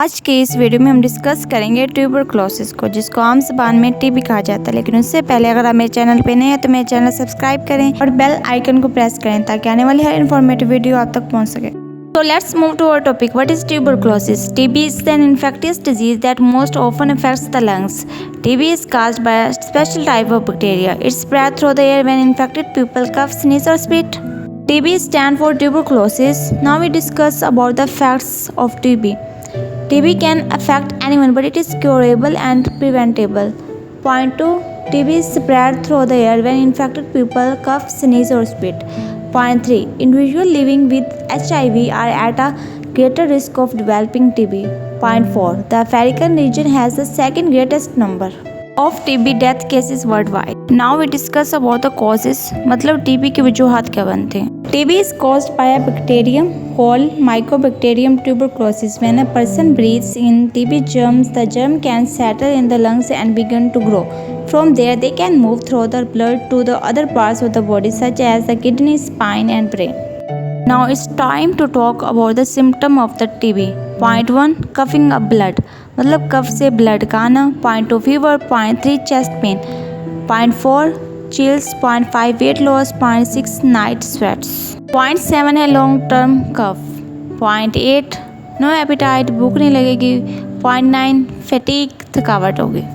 आज के इस वीडियो में हम डिस्कस करेंगे ट्यूबरक्लोसिस को, जिसको आम ज़बान में टीबी कहा जाता है। लेकिन उससे पहले अगर आप मेरे चैनल पे नए हैं तो मेरे चैनल सब्सक्राइब करें और बेल आइकन को प्रेस करें ताकि आने वाली हर इन्फॉर्मेटिव वीडियो आप तक पहुंच सके। So let's move to our topic. What is tuberculosis? TB is an infectious disease that most often affects the lungs. TB is caused by a special type of bacteria. It's spread through the air when infected people cough, sneeze or spit. TB stands for tuberculosis. Now we discuss about the facts of TB. TB can affect anyone, but it is curable and preventable. Point 2. TB is spread through the air when infected people cough, sneeze or spit. Point 3. Individuals living with HIV are at a greater risk of developing TB. Point 4. The African region has the second greatest number of TB death cases worldwide. Now we discuss about the causes, मतलब TB की वजूहात क्या बनते हैं। TB is caused by a bacterium called Mycobacterium tuberculosis. When a person breathes in TB germs, the germ can settle in the lungs and begin to grow. From there, they can move through the blood to the other parts of the body, such as the kidney, spine, and brain. Now it's time to talk about the symptom of the TB. Point 1. Coughing up blood, मतलब कफ से blood का आना. Point 2. Fever. Point 3. Chest pain. Point 4. Chills. Point 5. Weight loss. Point 6. Night sweats. Point 7 है long term cough. Point 8. No appetite, भूख नहीं लगेगी. Point 9. Fatigue, थकावट होगी.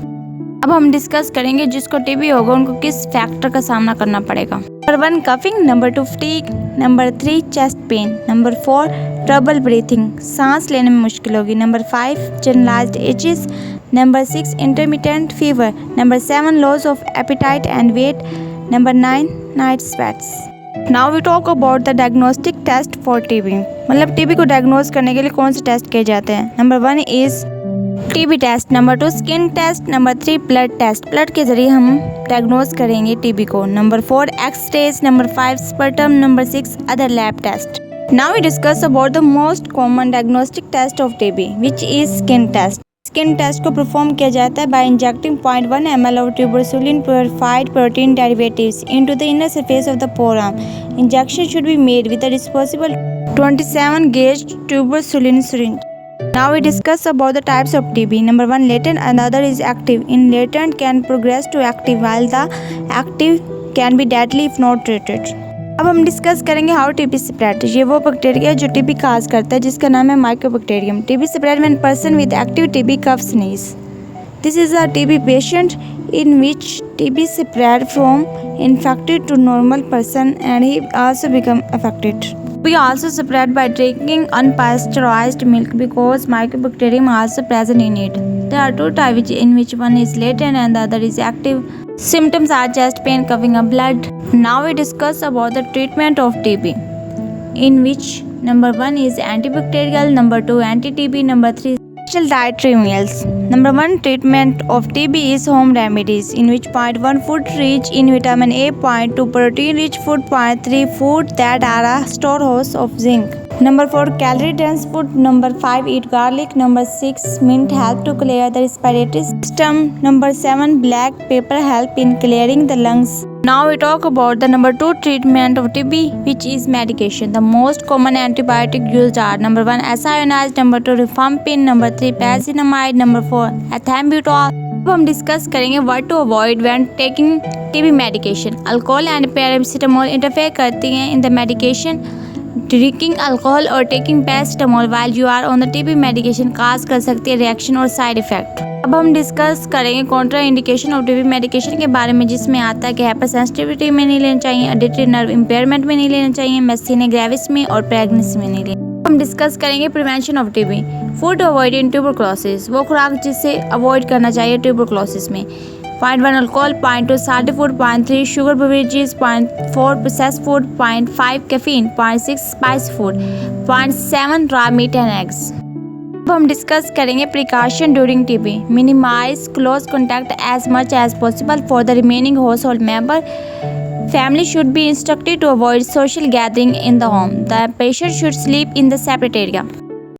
अब हम डिस्कस करेंगे जिसको टीबी होगा उनको किस फैक्टर का सामना करना पड़ेगा। Number 1 coughing, number 2 fatigue, number 3 chest pain, number 4 trouble breathing, सांस लेने में मुश्किल होगी, number 5 generalised aches, number 6 intermittent fever, number 7 loss of appetite and weight, number 9 night sweats. Now we talk about the diagnostic test for TB, मतलब TB को diagnose करने के लिए कौन से टेस्ट किए जाते हैं। Number 1 is TB test, number 2 skin test, number 3 blood test, blood के जरिए हम डायग्नोज करेंगे टीबी को, number 4 x-rays, number 5 sputum, number 6 other lab test. Now we discuss about the most common diagnostic test of TB which is skin test. Skin test को perform किया जाता है by injecting 0.1 ml of tuberculin purified protein derivatives into the inner surface of the forearm. Injection should be made with a disposable 27 gauge tuberculin syringe. Now we discuss about the types of TB. Number 1 latent, another is active. In latent can progress to active, while the active can be deadly if not treated. अब हम discuss करेंगे how TB spread. ये वो bacteria जो TB काज करता है जिसका नाम है mycobacterium. TB spread when person with active TB cough sneeze. This is a TB patient in which TB spread from infected to normal person and he also become affected. We also spread by drinking unpasteurized milk because mycobacterium also present in it. There are two types in which one is latent and the other is active. Symptoms are chest pain, coughing up blood. Now we discuss about the treatment of TB, in which number 1 is antibacterial, number 2 anti-TB, number 3 special dietary meals. Number 1 treatment of TB is home remedies, in which point 1 food rich in vitamin A, point 2 protein rich food, point 3 food that are a storehouse of zinc. Number 4 calorie dense food, number 5 eat garlic, number 6 mint help to clear the respiratory system, number 7 black pepper help in clearing the lungs. Now we talk about the number 2 treatment of TB, which is medication. The most common antibiotic used are number 1 isoniazid, number 2 rifampin, number 3 pyrazinamide, number 4 ethambutol. अब हम discuss करेंगे what to avoid when taking TB medication. Alcohol and paracetamol interfere करती हैं in the medication. Drinking alcohol और taking paracetamol while you are on the TB medication cause कर सकती है reaction और साइड इफेक्ट। अब हम डिस्कस करेंगे Contra indication of TB medication के बारे में, जिसमें आता है कि हाइपर सेंसिटिविटी में नहीं लेना चाहिए, ऑडिटरी नर्व इम्पेयरमेंट में नहीं लेना चाहिए, मेस्सीनिया ग्रेविस में और प्रेगनेंसी में नहीं लेना। हम डिस्कस करेंगे prevention of TB. Food avoid in tuberculosis, वो खुराक जिससे अवॉइड करना चाहिए ट्यूबरक्लोसिस में। Point 1 alcohol, point 2 salty food, point 3 sugar beverages, point 4 processed food, point 5 caffeine, point 6 spice food, point 7 raw meat and eggs. अब हम discuss करेंगे precaution during TB. Minimise close contact as much as possible for the remaining household member. Family should be instructed to avoid social gathering in the home. The patient should sleep in the separate area.